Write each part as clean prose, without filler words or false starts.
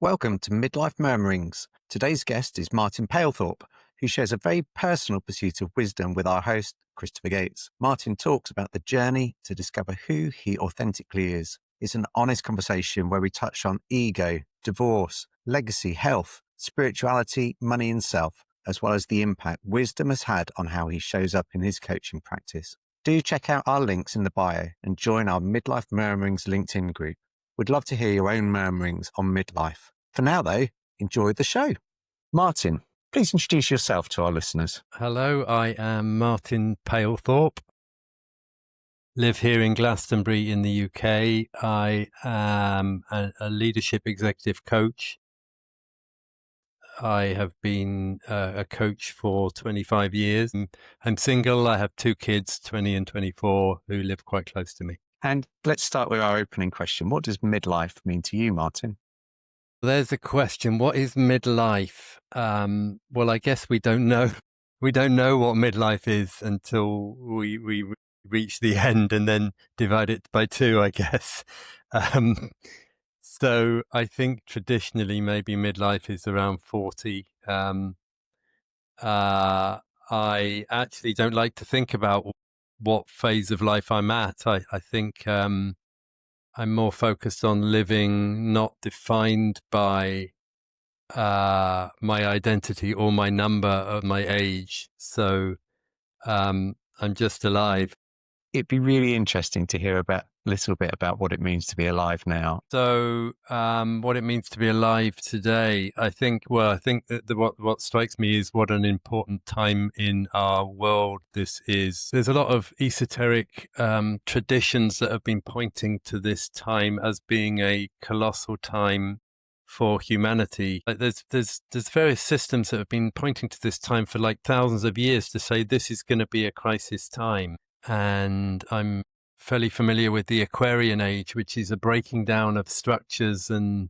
Welcome to Midlife Murmurings. Today's guest is Martin Palethorpe, who shares a very personal pursuit of wisdom with our host, Christopher Gates. Martin talks about the journey to discover who he authentically is. It's an honest conversation where we touch on ego, divorce, legacy, health, spirituality, money and self, as well as the impact wisdom has had on how he shows up in his coaching practice. Do check out our links in the bio and join our Midlife Murmurings LinkedIn group. We'd love to hear your own murmurings on midlife. For now, though, enjoy the show. Martin, please introduce yourself to our listeners. Hello, I am Martin Palethorpe. Live here in Glastonbury in the UK. I am a leadership executive coach. I have been a coach for 25 years. I'm single. I have two kids, 20 and 24, who live quite close to me. And let's start with our opening question. What does midlife mean to you, Martin? There's a question. What is midlife? Well, I guess we don't know. We don't know what midlife is until we reach the end and then divide it by two, I guess. So I think traditionally maybe midlife is around 40. I actually don't like to think about what phase of life I'm at. I think I'm more focused on living not defined by my identity or my number or my age. So I'm just alive. It'd be really interesting to hear a little bit about what it means to be alive now. So what it means to be alive today, I think that what strikes me is what an important time in our world this is. There's a lot of esoteric traditions that have been pointing to this time as being a colossal time for humanity. Like there's various systems that have been pointing to this time for like thousands of years to say this is going to be a crisis time. And I'm fairly familiar with the Aquarian age, which is a breaking down of structures and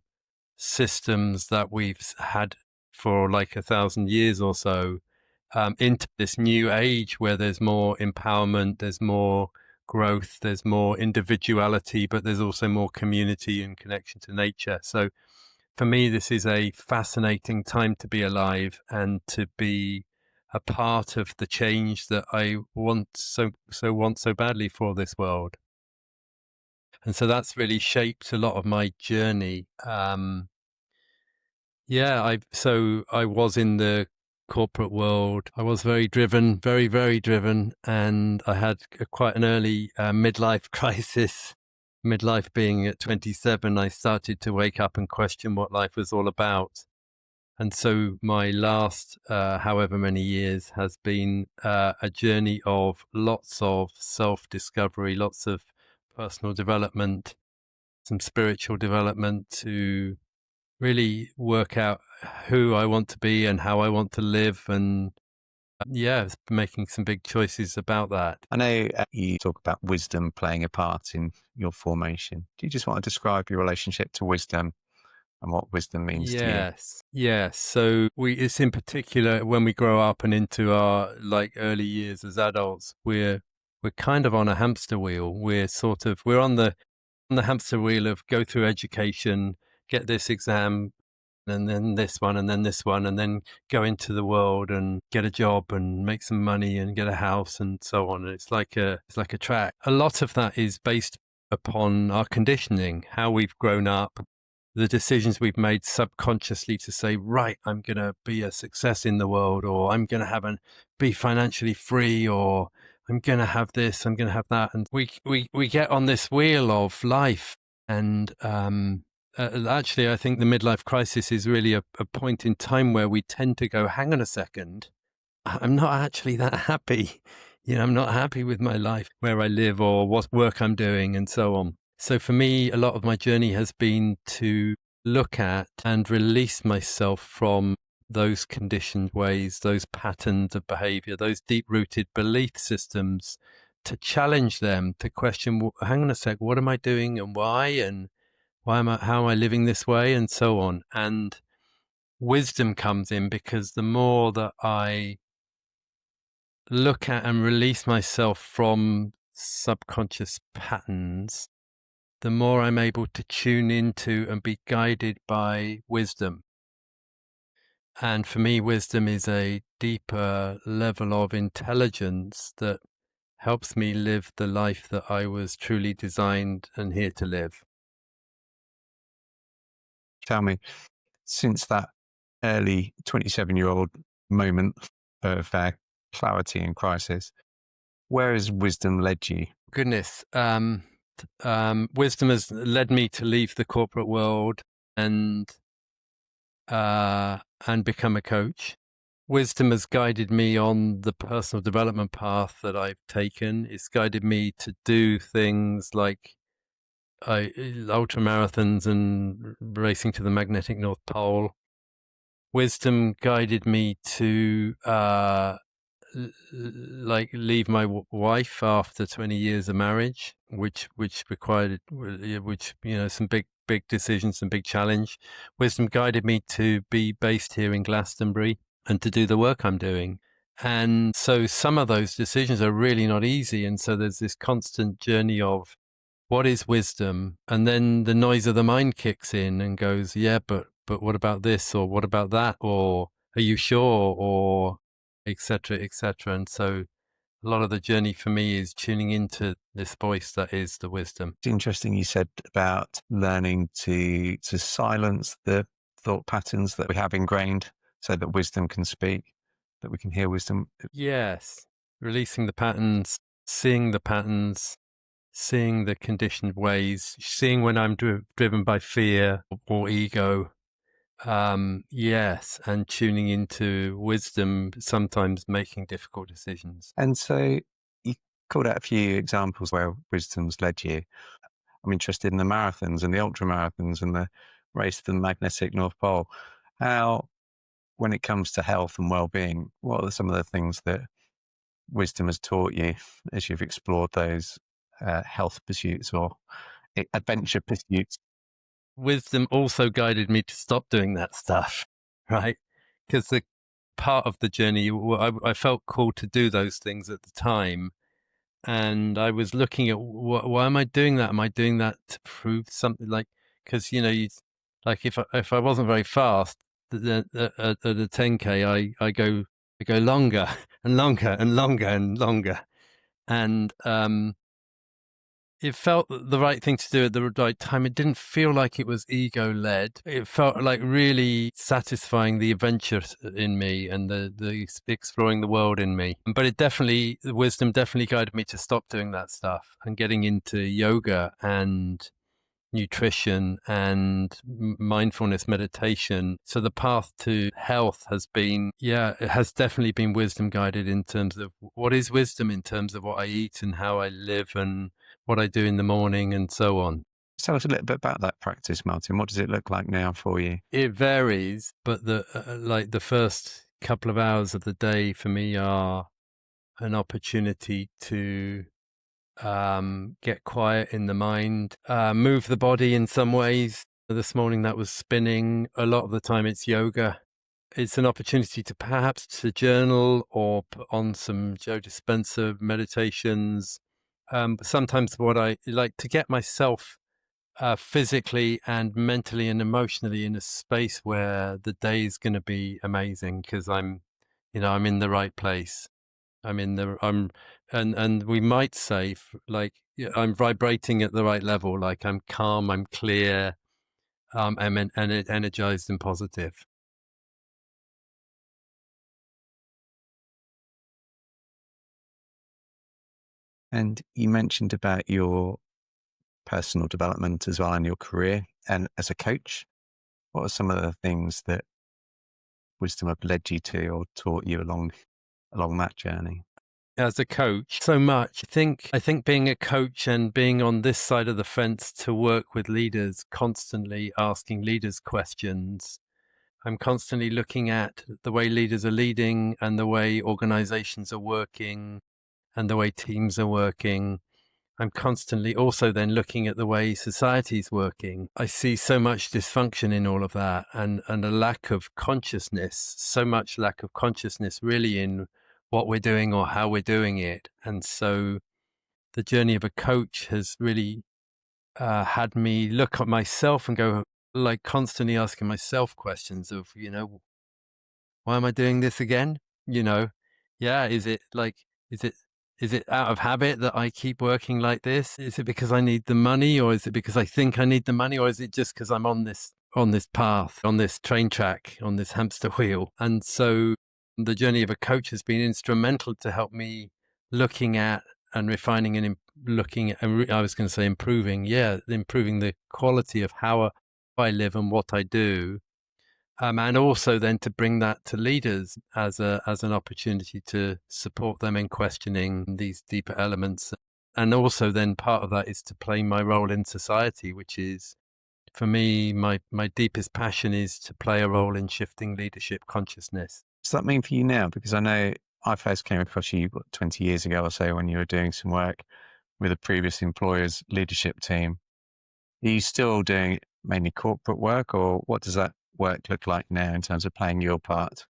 systems that we've had for like 1,000 years or so, into this new age where there's more empowerment, there's more growth, there's more individuality, but there's also more community and connection to nature. So for me, this is a fascinating time to be alive and to be a part of the change that I want so badly for this world. And so that's really shaped a lot of my journey. I was in the corporate world. I was very driven, very, very driven. And I had quite an early midlife crisis. Midlife being at 27, I started to wake up and question what life was all about. And so my last however many years has been a journey of lots of self-discovery, lots of personal development, some spiritual development to really work out who I want to be and how I want to live. And making some big choices about that. I know you talk about wisdom playing a part in your formation. Do you just want to describe your relationship to wisdom and what wisdom means to you? Yes. So it's in particular when we grow up and into our like early years as adults, we're kind of on a hamster wheel. We're on the hamster wheel of go through education, get this exam, and then this one, and then this one, and then go into the world and get a job and make some money and get a house and so on. And it's like a track. A lot of that is based upon our conditioning, how we've grown up, the decisions we've made subconsciously to say, right, I'm going to be a success in the world, or I'm going to be financially free, or I'm going to have this, I'm going to have that. And we get on this wheel of life. And actually, I think the midlife crisis is really a point in time where we tend to go, hang on a second, I'm not actually that happy. I'm not happy with my life, where I live or what work I'm doing and so on. So for me, a lot of my journey has been to look at and release myself from those conditioned ways, those patterns of behavior, those deep-rooted belief systems, to challenge them, to question, hang on a sec, what am I doing and why? And how am I living this way? And so on. And wisdom comes in because the more that I look at and release myself from subconscious patterns, the more I'm able to tune into and be guided by wisdom. And for me, wisdom is a deeper level of intelligence that helps me live the life that I was truly designed and here to live. Tell me, since that early 27-year-old moment of clarity and crisis, where has wisdom led you? Goodness, wisdom has led me to leave the corporate world and become a coach. Wisdom has guided me on the personal development path that I've taken. It's guided me to do things like ultra marathons and racing to the magnetic North Pole. Wisdom guided me to like leave my wife after 20 years of marriage, which required which some big decisions, some big challenge. Wisdom guided me to be based here in Glastonbury and to do the work I'm doing. And so some of those decisions are really not easy, and so there's this constant journey of what is wisdom, and then the noise of the mind kicks in and goes, yeah, but what about this, or what about that, or are you sure, or etc., etc. And so a lot of the journey for me is tuning into this voice that is the wisdom. It's interesting you said about learning to silence the thought patterns that we have ingrained so that wisdom can speak, that we can hear wisdom. Yes, releasing the patterns, seeing the patterns, seeing the conditioned ways, seeing when I'm driven by fear or ego. Yes, and tuning into wisdom, sometimes making difficult decisions. And so you called out a few examples where wisdom's led you. I'm interested in the marathons and the ultra marathons and the race to the magnetic North Pole. How, when it comes to health and well-being, what are some of the things that wisdom has taught you as you've explored those health pursuits or adventure pursuits? Wisdom also guided me to stop doing that stuff, right? Because the part of the journey, I felt called to do those things at the time. And I was looking at why am I doing that? Am I doing that to prove something? Like, because like if I wasn't very fast, then at a 10K, I go longer and longer and longer and longer, and it felt the right thing to do at the right time. It didn't feel like it was ego led. It felt like really satisfying the adventure in me and the exploring the world in me. But the wisdom definitely guided me to stop doing that stuff and getting into yoga and nutrition and mindfulness meditation. So the path to health has been, it has definitely been wisdom guided in terms of what is wisdom in terms of what I eat and how I live and what I do in the morning and so on. Tell us a little bit about that practice, Martin. What does it look like now for you? It varies, but the first couple of hours of the day for me are an opportunity to get quiet in the mind, move the body in some ways. This morning that was spinning. A lot of the time it's yoga. It's an opportunity to perhaps to journal or put on some Joe Dispenza meditations. Sometimes what I like to get myself physically and mentally and emotionally in a space where the day is going to be amazing because I'm in the right place. And we might say I'm vibrating at the right level. Like I'm calm, I'm clear, and energized and positive. And you mentioned about your personal development as well and your career and as a coach. What are some of the things that wisdom have led you to or taught you along that journey? As a coach, so much. I think being a coach and being on this side of the fence to work with leaders, constantly asking leaders questions. I'm constantly looking at the way leaders are leading and the way organizations are working and the way teams are working. I'm constantly also then looking at the way society's working. I see so much dysfunction in all of that and a lack of consciousness, so much lack of consciousness really in what we're doing or how we're doing it. And so the journey of a coach has really had me look at myself and go, like, constantly asking myself questions of, why am I doing this again? You know, yeah, is it like, is it is it out of habit that I keep working like this? Is it because I need the money, or is it because I think I need the money, or is it just because I'm on this path, on this train track, on this hamster wheel? And so the journey of a coach has been instrumental to help me looking at and refining and looking at, and I was going to say improving, yeah, improving the quality of how I live and what I do, and also then to bring that to leaders as an opportunity to support them in questioning these deeper elements. And also then part of that is to play my role in society, which is, for me, my deepest passion is to play a role in shifting leadership consciousness. Does that mean for you now? Because I know I first came across you, 20 years ago or so, when you were doing some work with a previous employer's leadership team. Are you still doing mainly corporate work, or what does that work look like now in terms of playing your part?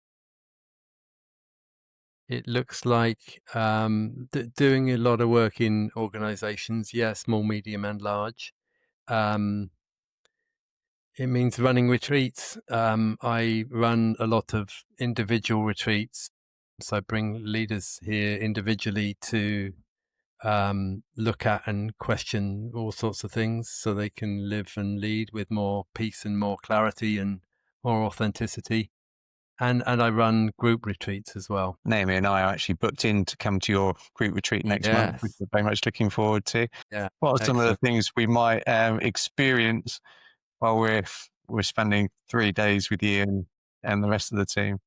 It looks like doing a lot of work in organizations, yeah, small, medium, and large. Um, It means running retreats. I run a lot of individual retreats. So I bring leaders here individually to look at and question all sorts of things so they can live and lead with more peace and more clarity and more authenticity. And I run group retreats as well. Naomi and I are actually booked in to come to your group retreat next month, which Yes. we're very much looking forward to. Yeah. What are some of the Excellent. things we might experience while we're spending 3 days with you and the rest of the team?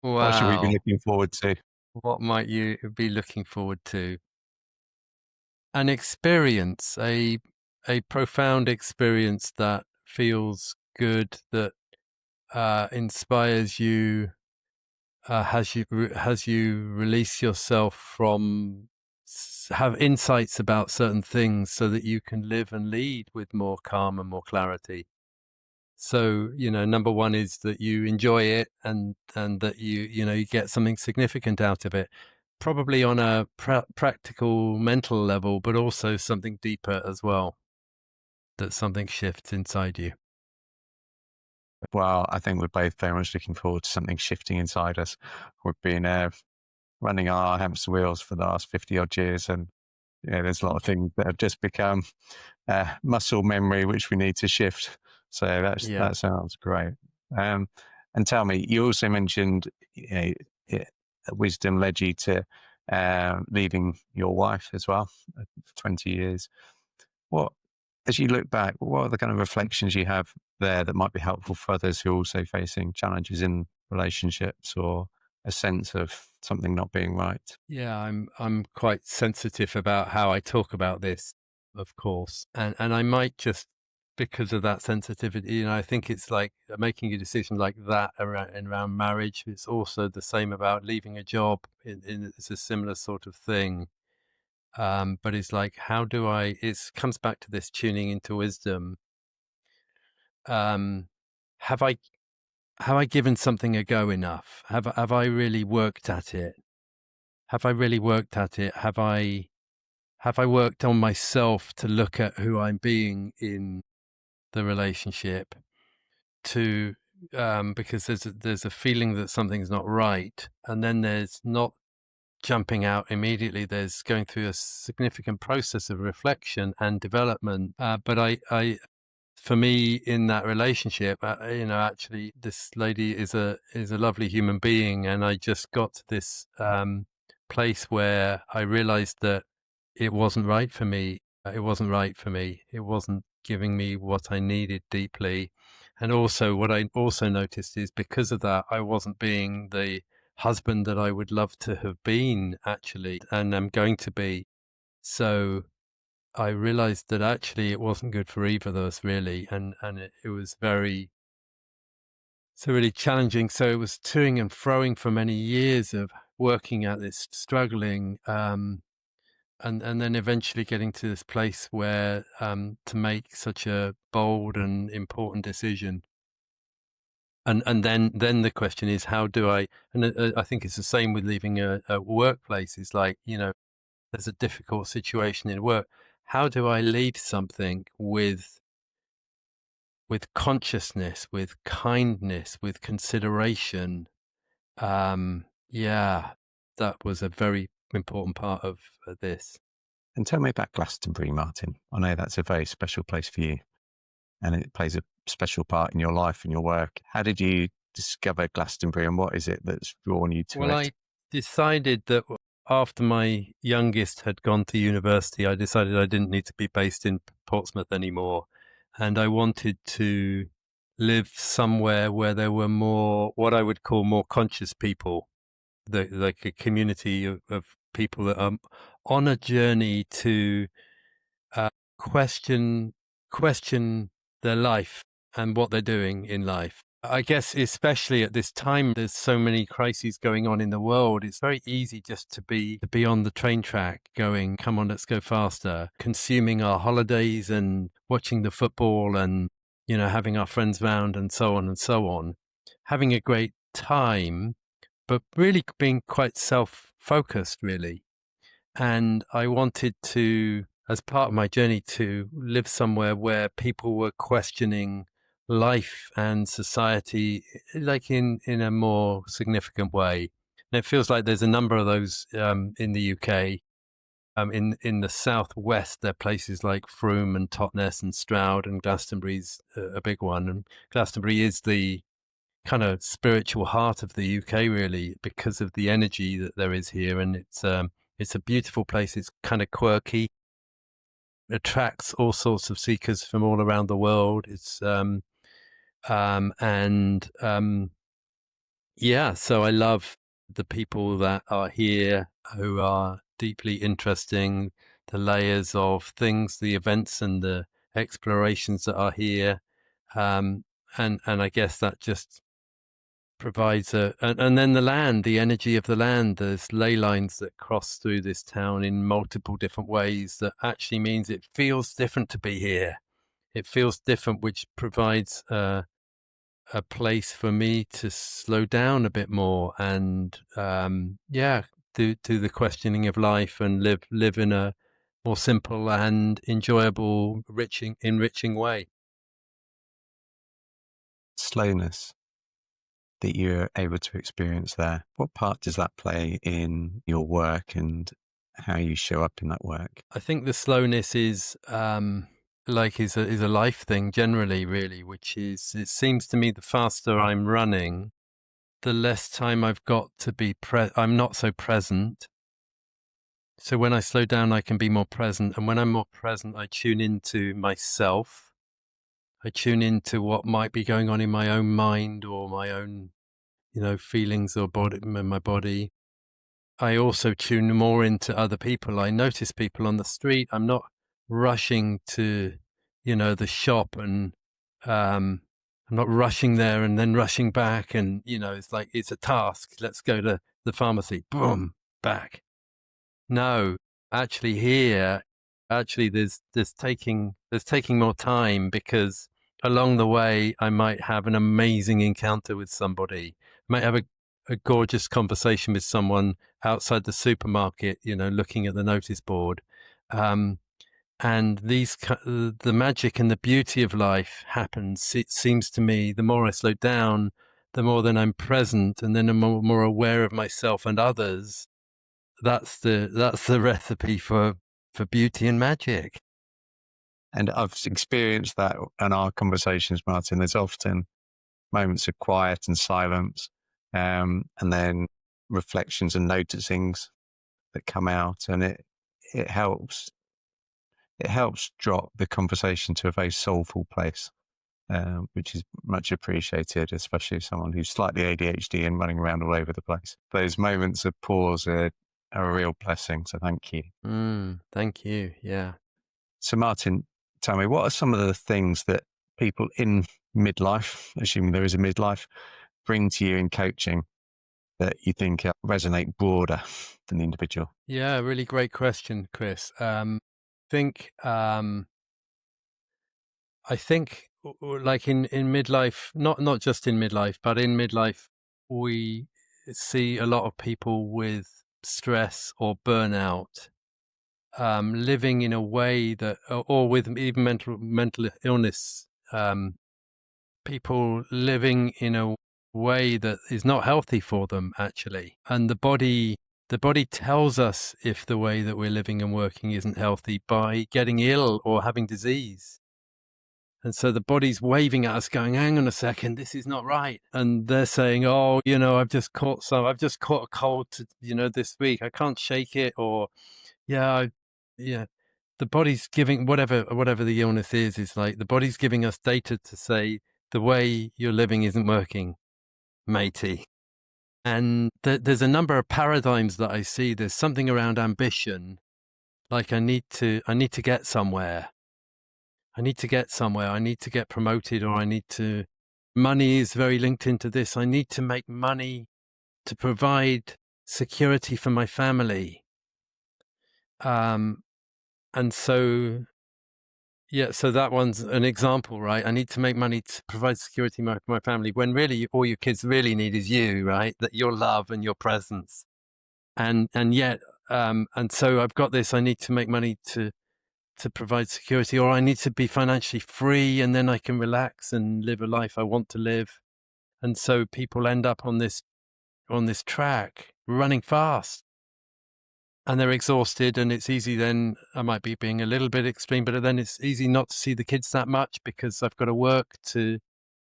What should we be Wow. looking forward to? What might you be looking forward to? An experience, a profound experience that feels good, that inspires you, has you release yourself from, have insights about certain things, so that you can live and lead with more calm and more clarity. So, number one is that you enjoy it, and that you get something significant out of it, probably on a practical mental level, but also something deeper as well, that something shifts inside you. Well, I think we're both very much looking forward to something shifting inside us. We've been running our hamster wheels for the last 50 odd years, and there's a lot of things that have just become muscle memory, which we need to shift. So Yeah. that sounds great. Um, and tell me, you also mentioned, it, wisdom led you to leaving your wife as well for 20 years. What, as you look back, what are the kind of reflections you have there that might be helpful for others who are also facing challenges in relationships, or a sense of something not being right? Yeah, I'm quite sensitive about how I talk about this, of course. And I might just, because of that sensitivity, I think it's like making a decision like that around marriage. It's also the same about leaving a job. It's a similar sort of thing. But it's like, how do I, it comes back to this tuning into wisdom. Um, have I have I given something a go enough? Have I really worked at it? Have I really worked at it? Have I worked on myself to look at who I'm being in the relationship, to because there's a feeling that something's not right, and then there's not jumping out immediately. There's going through a significant process of reflection and development. But for me, in that relationship, actually, this lady is a lovely human being, and I just got to this place where I realized that it wasn't right for me. It wasn't right for me. It wasn't giving me what I needed deeply. And also, what I also noticed is, because of that, I wasn't being the husband that I would love to have been, actually, and I'm going to be. So I realized that actually it wasn't good for either of us, really, and it was very, so really challenging. So it was toing and froing for many years of working at this, struggling, and then eventually getting to this place where, to make such a bold and important decision. And then the question is, how do I, and I think it's the same with leaving a workplace. It's like, there's a difficult situation in work. how do I leave something with consciousness, with kindness, with consideration? Yeah, that was a very important part of this. And tell me about Glastonbury, Martin. I know that's a very special place for you, and it plays a special part in your life and your work. How did you discover Glastonbury, and what is it that's drawn you to Well, it? I decided that after my youngest had gone to university, I decided I didn't need to be based in Portsmouth anymore. And I wanted to live somewhere where there were more, what I would call more conscious people, like a community of people that are on a journey to uh, question question their life and what they're doing in life. I guess especially at this time, there's so many crises going on in the world. It's very easy just to be on the train track, going, "Come on, let's go faster," consuming our holidays and watching the football, and having our friends round, and so on and so on, having a great time, but really being quite self-focused, really. And I wanted to, as part of my journey, to live somewhere where people were questioning life and society, like in a more significant way. And it feels like there's a number of those in the UK. In the southwest, there are places like Frome and Totnes and Stroud, and Glastonbury's a big one. And Glastonbury is the kind of spiritual heart of the UK, really, because of the energy that there is here. And it's a beautiful place. It's kind of quirky, attracts all sorts of seekers from all around the world. It's and yeah, so I love the people that are here who are deeply interesting, the layers of things, the events and the explorations that are here. And I guess that just provides and then the land, the energy of the land. There's ley lines that cross through this town in multiple different ways that actually means it feels different to be here. It feels different, which provides a place for me to slow down a bit more and yeah, do the questioning of life and live in a more simple and enjoyable, enriching way. Slowness that you're able to experience there. What part does that play in your work and how you show up in that work? I think the slowness is is a life thing generally, really, which is, it seems to me, the faster I'm running, the less time I've got to be I'm not so present. So when I slow down, I can be more present, and when I'm more present, I tune into myself. I tune into what might be going on in my own mind or my own, feelings or body, my body. I also tune more into other people. I notice people on the street. I'm not rushing to, the shop, and I'm not rushing there and then rushing back. And, it's like, it's a task. Let's go to the pharmacy. Boom, back. No, actually here, there's taking more time, because along the way, I might have an amazing encounter with somebody. I might have a gorgeous conversation with someone outside the supermarket, looking at the notice board. Um, and the magic and the beauty of life happens. It seems to me, the more I slow down, the more then I'm present, and then I'm more aware of myself and others. That's the recipe for beauty and magic. And I've experienced that in our conversations, Martin. There's often moments of quiet and silence, and then reflections and noticings that come out, and it helps drop the conversation to a very soulful place, which is much appreciated, especially someone who's slightly ADHD and running around all over the place. Those moments of pause are a real blessing. So thank you. Thank you. Yeah. So Martin, tell me, what are some of the things that people in midlife, assuming there is a midlife, bring to you in coaching that you think resonate broader than the individual? Yeah, really great question, Chris. Think I think like in midlife, not just in midlife, but in midlife, we see a lot of people with stress or burnout, living in a way that, or with even mental illness, people living in a way that is not healthy for them, actually. And the body tells us if the way that we're living and working isn't healthy by getting ill or having disease. And so the body's waving at us going, hang on a second, this is not right. And they're saying, oh, I've just caught a cold, this week. I can't shake it. Or, yeah, yeah. The body's giving whatever the illness is like the body's giving us data to say the way you're living isn't working, matey. And there's a number of paradigms that I see. There's something around ambition, like I need to get somewhere. I need to get promoted, or money is very linked into this. I need to make money to provide security for my family. And so, yeah, so that one's an example, right? I need to make money to provide security for my family, when really all your kids really need is you, right? That your love and your presence. And yet, and so I've got this, I need to make money to provide security, or I need to be financially free, and then I can relax and live a life I want to live. And so people end up on this track running fast, and they're exhausted, and it's easy then, I might be being a little bit extreme, but then it's easy not to see the kids that much because I've got to work to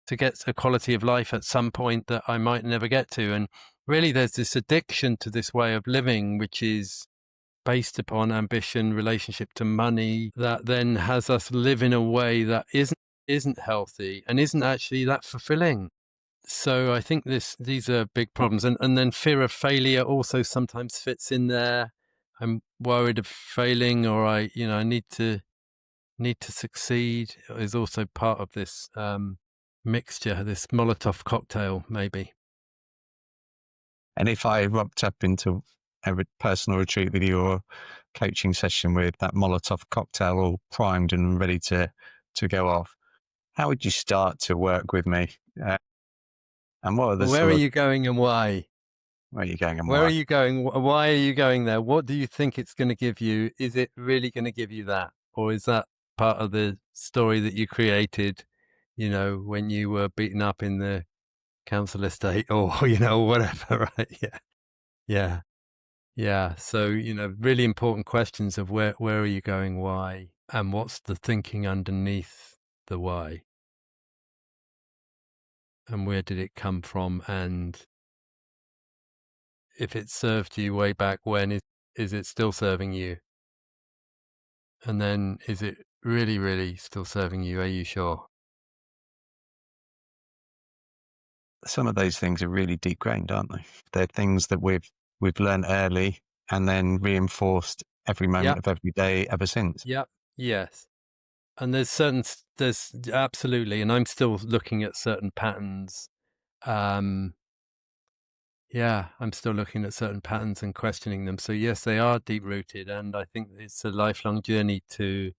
get a quality of life at some point that I might never get to. And really there's this addiction to this way of living, which is based upon ambition, relationship to money, that then has us live in a way that isn't healthy and isn't actually that fulfilling. So I think these are big problems. And then fear of failure also sometimes fits in there. I'm worried of failing, or I need to succeed, is also part of this mixture, this Molotov cocktail, maybe. And if I rocked up into a personal retreat with you or coaching session with that Molotov cocktail all primed and ready to go off, how would you start to work with me? And what are the Where sort are of, you going and why? where are you going and Where are why? you going? Why are you going there? What do you think it's going to give you? Is it really going to give you that? Or is that part of the story that you created, when you were beaten up in the council estate, or, whatever, right? Yeah. Yeah. Yeah. So, really important questions of where are you going? Why? And what's the thinking underneath the why? And where did it come from? And if it served you way back when, is it still serving you? And then, is it really, really still serving you? Are you sure? Some of those things are really deep grained, aren't they? They're things that we've learned early and then reinforced every moment Yep. of every day ever since. Yep. Yes. And there's absolutely, and I'm still looking at certain patterns. Yeah, I'm still looking at certain patterns and questioning them. So yes, they are deep rooted, and I think it's a lifelong journey to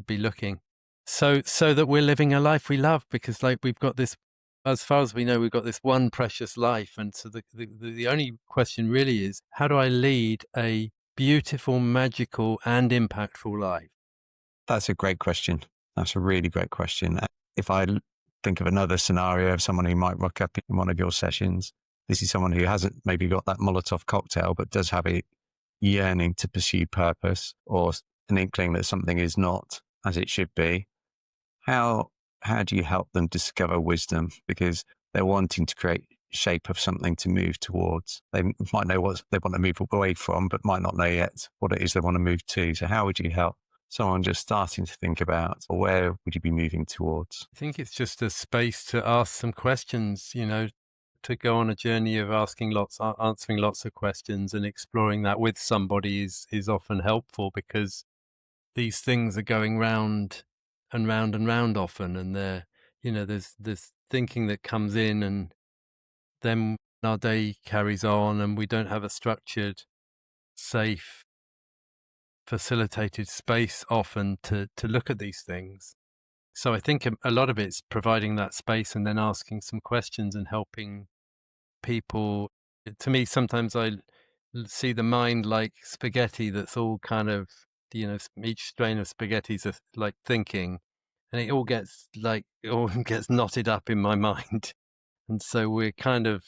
be looking, so that we're living a life we love, because like we've got this, as far as we know, we've got this one precious life. And so the only question really is, how do I lead a beautiful, magical, and impactful life? That's a great question. That's a really great question. If I think of another scenario of someone who might rock up in one of your sessions, this is someone who hasn't maybe got that Molotov cocktail, but does have a yearning to pursue purpose, or an inkling that something is not as it should be. How do you help them discover wisdom? Because they're wanting to create shape of something to move towards. They might know what they want to move away from, but might not know yet what it is they want to move to. So how would you help someone just starting to think about, or where would you be moving towards? I think it's just a space to ask some questions, to go on a journey of answering lots of questions, and exploring that with somebody is often helpful, because these things are going round and round and round often, and there's this thinking that comes in, and then our day carries on, and we don't have a structured, safe, facilitated space often to look at these things. So I think a lot of it's providing that space and then asking some questions and helping people. To me, sometimes I see the mind like spaghetti that's all kind of, each strain of spaghetti is like thinking, and it all gets like it all gets knotted up in my mind. And so we're kind of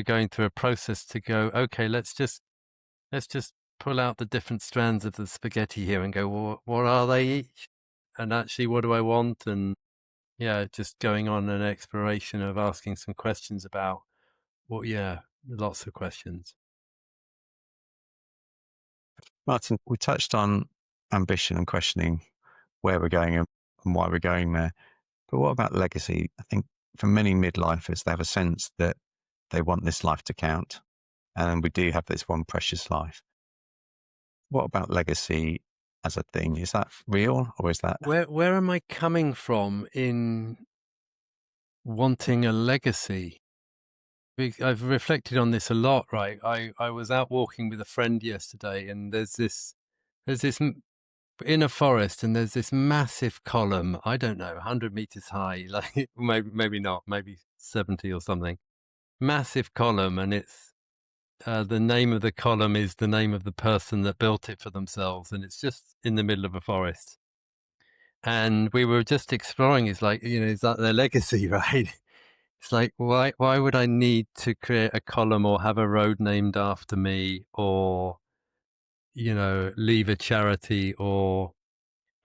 going through a process to go, okay, let's just pull out the different strands of the spaghetti here and go, well, what are they each? And actually, what do I want? And yeah, just going on an exploration of asking some questions about yeah, lots of questions. Martin, we touched on ambition and questioning where we're going and why we're going there. But what about legacy? I think for many midlifers, they have a sense that they want this life to count. And we do have this one precious life. What about legacy as a thing? Is that real or is that? Where am I coming from in wanting a legacy? I've reflected on this a lot, right? I was out walking with a friend yesterday, and there's this in a forest, and there's this massive column. I don't know, 100 meters high, like maybe not, maybe 70 or something. Massive column, and it's the name of the column is the name of the person that built it for themselves, and it's just in the middle of a forest. And we were just exploring. Is like, is that their legacy, right? It's like, why would I need to create a column or have a road named after me, or leave a charity, or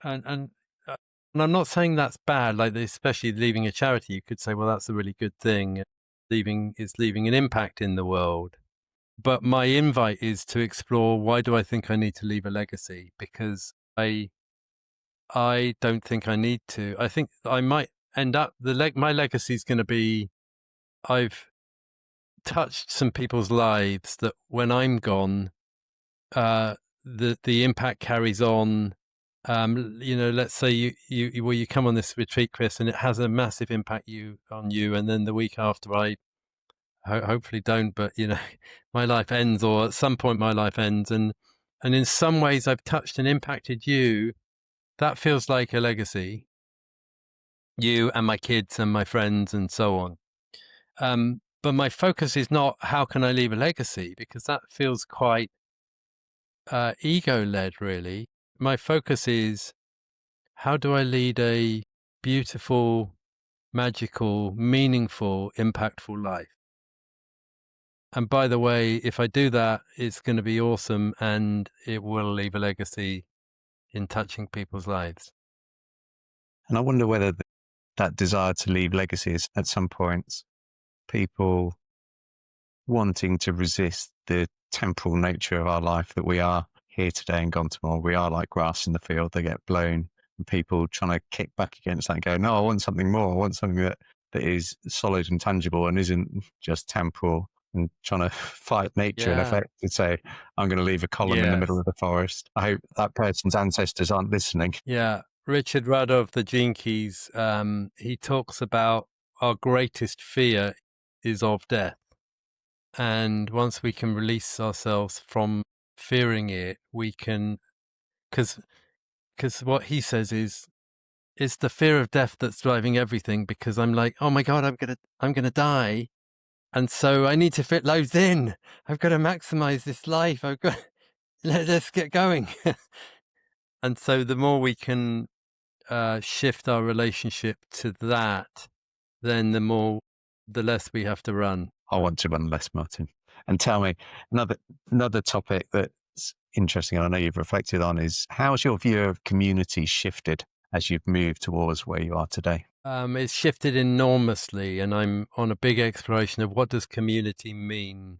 and uh, and I'm not saying that's bad, like especially leaving a charity. You could say, well, that's a really good thing. Leaving an impact in the world. But my invite is to explore, why do I think I need to leave a legacy? Because I don't think I need to. I think I might end up my legacy is going to be, I've touched some people's lives that when I'm gone, the impact carries on. Let's say you come on this retreat, Chris, and it has a massive impact on you, and then the week after, I hopefully don't, but my life ends, or at some point my life ends, and in some ways I've touched and impacted you. That feels like a legacy. You and my kids and my friends and so on. But my focus is not how can I leave a legacy, because that feels quite ego-led, really. My focus is, how do I lead a beautiful, magical, meaningful, impactful life? And by the way, if I do that, it's going to be awesome, and it will leave a legacy in touching people's lives. And I wonder whether that desire to leave legacy is at some points people wanting to resist the temporal nature of our life, that we are here today and gone tomorrow. We are like grass in the field, they get blown, and people trying to kick back against that and go, no, I want something more. I want something that is solid and tangible and isn't just temporal, and trying to fight nature in Yeah. effect to say, I'm going to leave a column in the middle Yes. of the forest. I hope that person's ancestors aren't listening. Yeah. Richard Rudd of the Gene Keys, he talks about our greatest fear is of death. And once we can release ourselves from fearing it, we can, because what he says is, it's the fear of death that's driving everything, because I'm like, oh my God, I'm gonna die. And so I need to fit loads in. I've got to maximize this life. Let's get going. And so the more we can shift our relationship to that, then the less we have to run. I want to run less, Martin. And tell me, another topic that's interesting, and I know you've reflected on, is how's your view of community shifted as you've moved towards where you are today? It's shifted enormously, and I'm on a big exploration of what does community mean.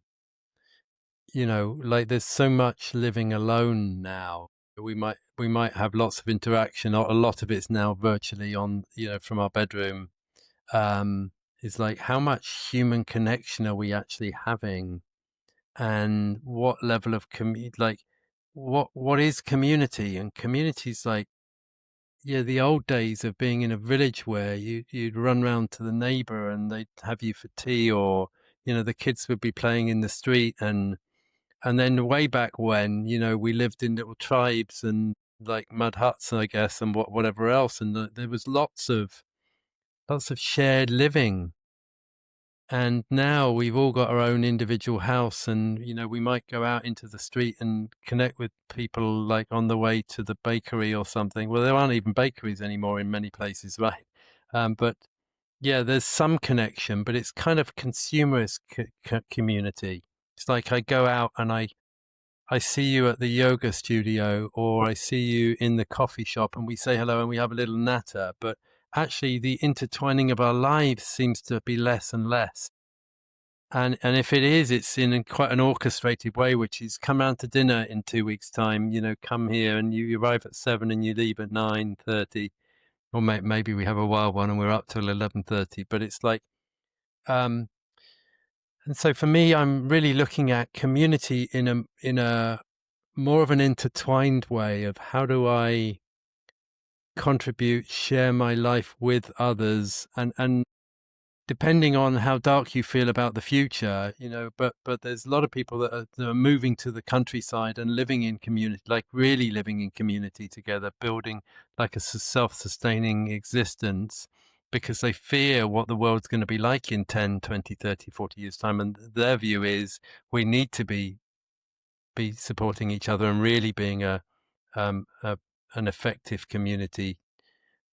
Like there's so much living alone now. We might have lots of interaction. A lot of it's now virtually on, from our bedroom. It's like, how much human connection are we actually having, and what level of like what is community? And community's like, yeah, the old days of being in a village where you'd run round to the neighbor and they'd have you for tea, or the kids would be playing in the street, and then way back when, we lived in little tribes and like mud huts, I guess, and whatever else, and there was lots of shared living. And now we've all got our own individual house, and we might go out into the street and connect with people like on the way to the bakery or something. Well, there aren't even bakeries anymore in many places, right? But yeah, there's some connection, but it's kind of consumerist community. It's like I go out and I see you at the yoga studio, or I see you in the coffee shop, and we say hello and we have a little natter. But actually, the intertwining of our lives seems to be less and less. And if it is, it's in quite an orchestrated way, which is come round to dinner in 2 weeks' time. Come here, and you arrive at 7 and you leave at 9:30, or maybe we have a wild one and we're up till 11:30. But it's like, um, and so for me, I'm really looking at community in a more of an intertwined way of how do I contribute, share my life with others, and depending on how dark you feel about the future, but there's a lot of people that are moving to the countryside and living in community, like really living in community together, building like a self-sustaining existence because they fear what the world's going to be like in 10, 20, 30, 40 years time. And their view is we need to be supporting each other and really being um, a an effective community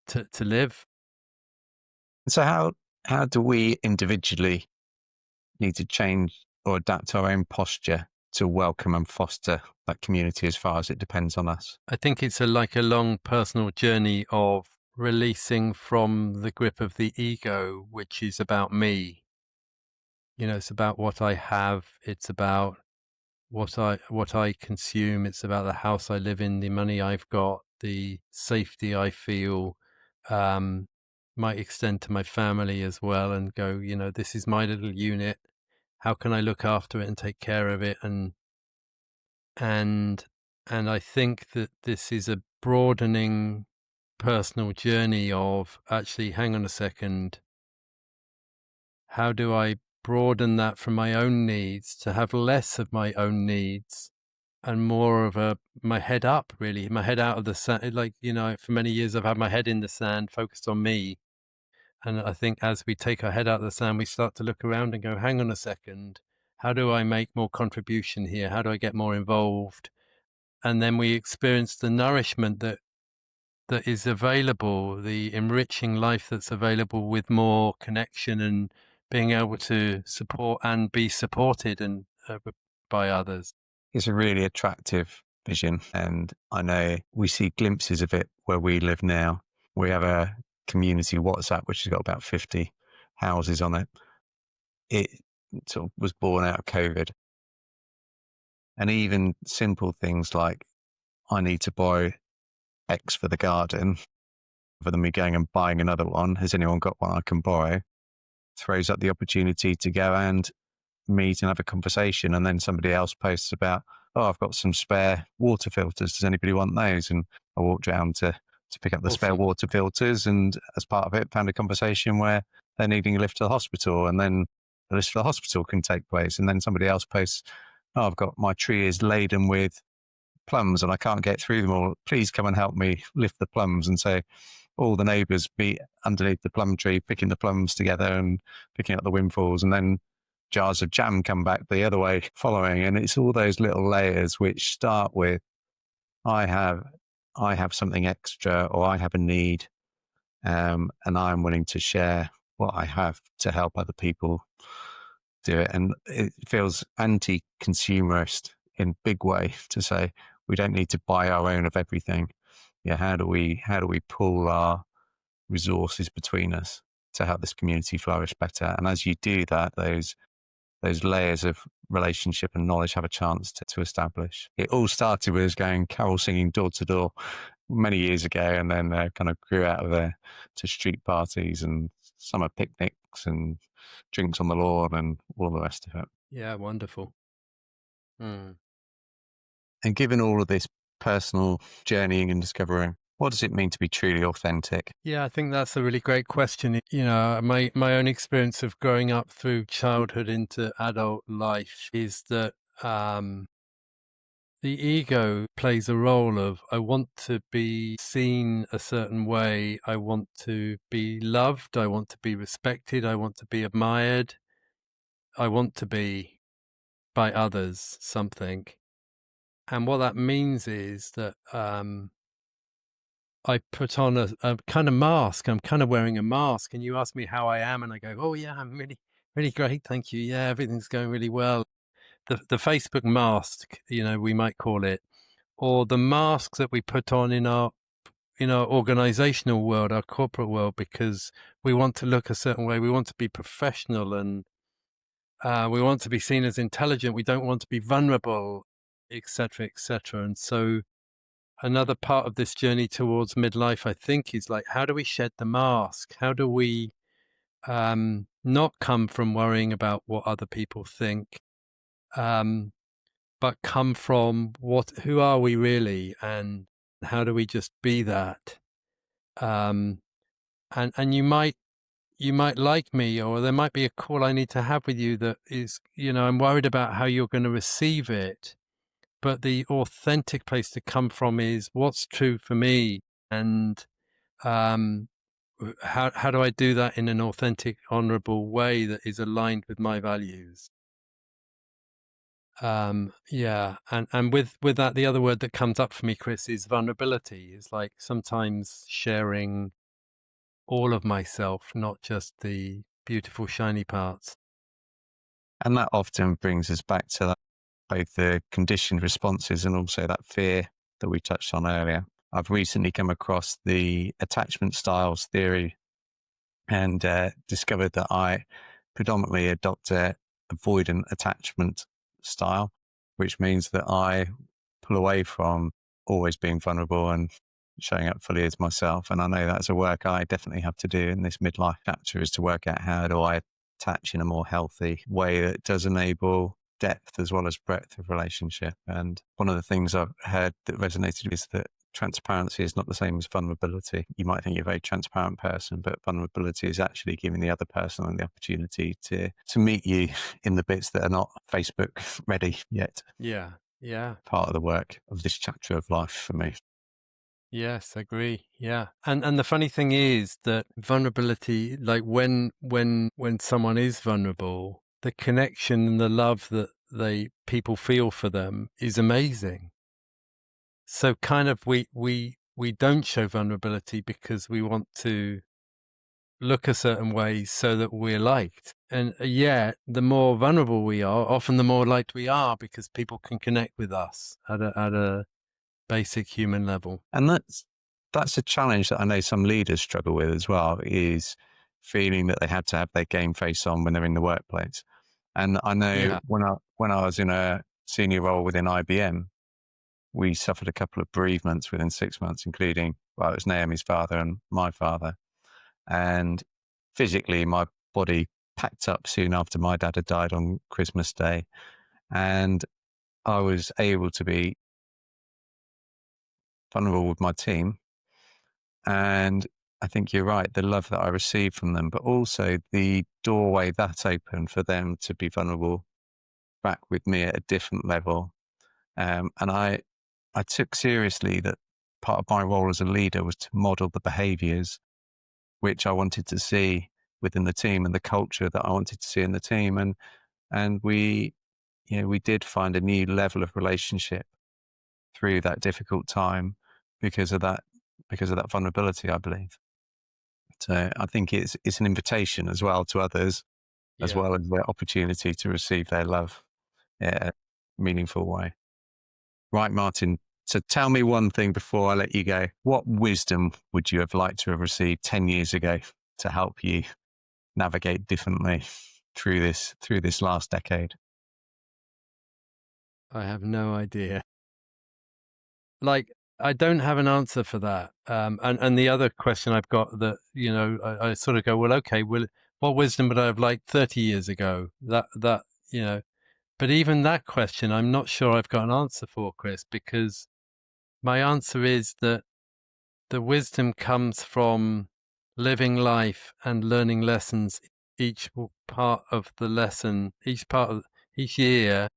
to live. So how do we individually need to change or adapt our own posture to welcome and foster that community as far as it depends on us? I think it's like a long personal journey of releasing from the grip of the ego, which is about me. It's about what I have. It's about what I consume. It's about the house I live in, the money I've got, the safety I feel. Um, might extend to my family as well, and go, this is my little unit. How can I look after it and take care of it? And and I think that this is a broadening personal journey of actually, hang on a second, how do I broaden that from my own needs to have less of my own needs and more of my head up, really, my head out of the sand. Like, for many years I've had my head in the sand, focused on me. And I think as we take our head out of the sand, we start to look around and go, hang on a second, how do I make more contribution here? How do I get more involved? And then we experience the nourishment that is available, the enriching life that's available with more connection and being able to support and be supported and by others. It's a really attractive vision. And I know we see glimpses of it where we live now. We have a community WhatsApp, which has got about 50 houses on it. It sort of was born out of COVID. And even simple things like, I need to borrow X for the garden, rather than me going and buying another one. Has anyone got one I can borrow? Throws up the opportunity to go and meet and have a conversation. And then somebody else posts about, oh, I've got some spare water filters. Does anybody want those? And I walked down to pick up the spare Awesome. water filters. And as part of it, found a conversation where they're needing a lift to the hospital. And then the lift to the hospital can take place. And then somebody else posts, oh, I've got my tree is laden with plums and I can't get through them all. Please come and help me lift the plums. And so all the neighbours be underneath the plum tree, picking the plums together and picking up the windfalls. And then jars of jam come back the other way following. And it's all those little layers which start with, I have something extra, or I have a need, and I'm willing to share what I have to help other people do it. And it feels anti-consumerist in a big way to say we don't need to buy our own of everything. Yeah, how do we pull our resources between us to help this community flourish better? And as you do that, those layers of relationship and knowledge have a chance to establish. It all started with us going carol singing door to door many years ago, and then kind of grew out of there to street parties and summer picnics and drinks on the lawn and all the rest of it. Yeah, wonderful. Mm. And given all of this personal journeying and discovering, what does it mean to be truly authentic? Yeah, I think that's a really great question. My own experience of growing up through childhood into adult life is that the ego plays a role of, I want to be seen a certain way. I want to be loved. I want to be respected. I want to be admired. I want to be by others something. And what that means is that I put on a kind of mask. I'm kind of wearing a mask, and you ask me how I am, and I go, "Oh yeah, I'm really, really great, thank you. Yeah, everything's going really well." The Facebook mask, we might call it, or the masks that we put on in our organizational world, our corporate world, because we want to look a certain way. We want to be professional, and we want to be seen as intelligent. We don't want to be vulnerable, etc., etc. And so another part of this journey towards midlife, I think, is like, how do we shed the mask? How do we not come from worrying about what other people think, um, but come from who are we really, and how do we just be that? Um, and you might like me, or there might be a call I need to have with you that is, I'm worried about how you're going to receive it. But the authentic place to come from is what's true for me, and um, how do I do that in an authentic, honourable way that is aligned with my values? Yeah, and with that, the other word that comes up for me, Chris, is vulnerability. Is like sometimes sharing all of myself, not just the beautiful, shiny parts. And that often brings us back to that, both the conditioned responses and also that fear that we touched on earlier. I've recently come across the attachment styles theory and discovered that I predominantly adopt a avoidant attachment style, which means that I pull away from always being vulnerable and showing up fully as myself. And I know that's a work I definitely have to do in this midlife chapter, is to work out how do I attach in a more healthy way that does enable depth as well as breadth of relationship. And one of the things I've heard that resonated is that transparency is not the same as vulnerability. You might think you're a very transparent person, but vulnerability is actually giving the other person the opportunity to meet you in the bits that are not Facebook ready yet. Yeah, yeah. Part of the work of this chapter of life for me. Yes, agree. Yeah. And the funny thing is that vulnerability, like when someone is vulnerable, the connection and the love that people feel for them is amazing. So kind of we don't show vulnerability because we want to look a certain way so that we're liked. And yet the more vulnerable we are, often the more liked we are, because people can connect with us at a basic human level. And that's a challenge that I know some leaders struggle with as well, is feeling that they had to have their game face on when they're in the workplace. And I know Yeah. when I was in a senior role within IBM, we suffered a couple of bereavements within 6 months, including, well, it was Naomi's father and my father. And physically, my body packed up soon after my dad had died on Christmas Day. And I was able to be vulnerable with my team. And I think you're right, the love that I received from them, but also the doorway that opened for them to be vulnerable back with me at a different level. And I took seriously that part of my role as a leader was to model the behaviors which I wanted to see within the team and the culture that I wanted to see in the team. And we did find a new level of relationship through that difficult time because of that vulnerability, I believe. So I think it's an invitation as well to others, as Yeah. well as their opportunity to receive their love in a meaningful way. Right, Martin. So tell me one thing before I let you go. What wisdom would you have liked to have received 10 years ago to help you navigate differently through this last decade? I have no idea. Like, I don't have an answer for that. And the other question I've got that, I sort of go, well, okay, well, what wisdom would I have liked 30 years ago? You know, but even that question, I'm not sure I've got an answer for, Chris, because my answer is that the wisdom comes from living life and learning lessons. Each part of the lesson, each year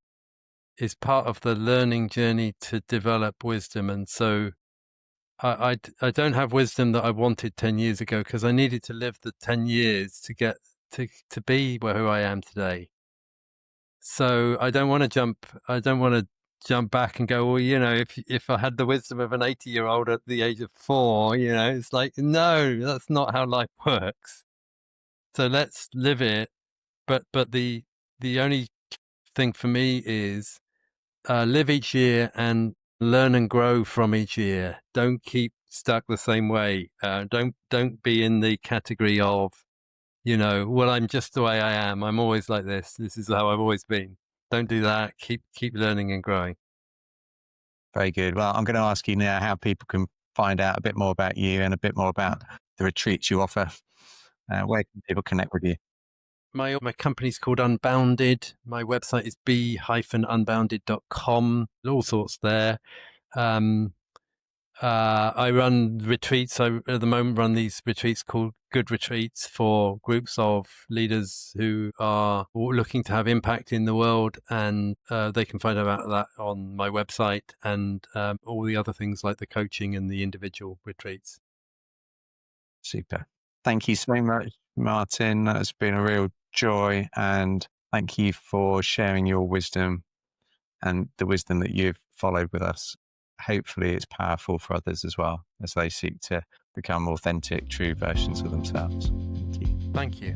is part of the learning journey to develop wisdom. And so I don't have wisdom that I wanted 10 years ago, because I needed to live the 10 years to get to be who I am today. So I don't want to jump back and go, well, if I had the wisdom of an 80-year-old at the age of 4, it's like, no, that's not how life works. So let's live it. But the only thing for me is live each year and learn and grow from each year. Don't keep stuck the same way. Don't be in the category of, well, I'm just the way I am. I'm always like this. This is how I've always been. Don't do that. Keep learning and growing. Very good. Well, I'm going to ask you now how people can find out a bit more about you and a bit more about the retreats you offer. Where can people connect with you? My company's called Unbounded. My website is b-unbounded.com. All sorts there. I run retreats. I, at the moment, run these retreats called Good Retreats for groups of leaders who are looking to have impact in the world. And they can find out about that on my website and all the other things like the coaching and the individual retreats. Super. Thank you so much, Martin. That's been a real joy. And thank you for sharing your wisdom and the wisdom that you've followed with us. Hopefully it's powerful for others as well as they seek to become authentic, true versions of themselves. Thank you. Thank you.